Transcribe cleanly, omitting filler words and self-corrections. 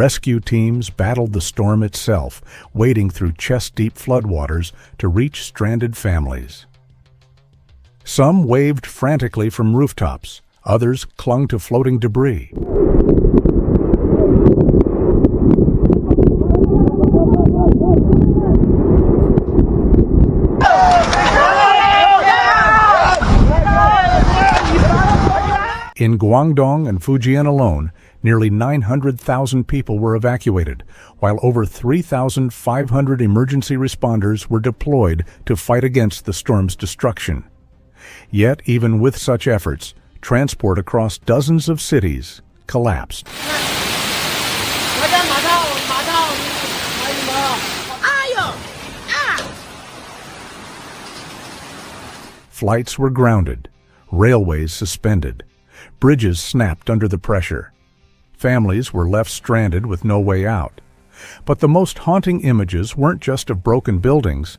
Rescue teams battled the storm itself, wading through chest-deep floodwaters to reach stranded families. Some waved frantically from rooftops, others clung to floating debris. In Guangdong and Fujian alone, nearly 900,000 people were evacuated, while over 3,500 emergency responders were deployed to fight against the storm's destruction. Yet, even with such efforts, transport across dozens of cities collapsed. Flights were grounded, railways suspended, bridges snapped under the pressure. Families were left stranded with no way out. But the most haunting images weren't just of broken buildings,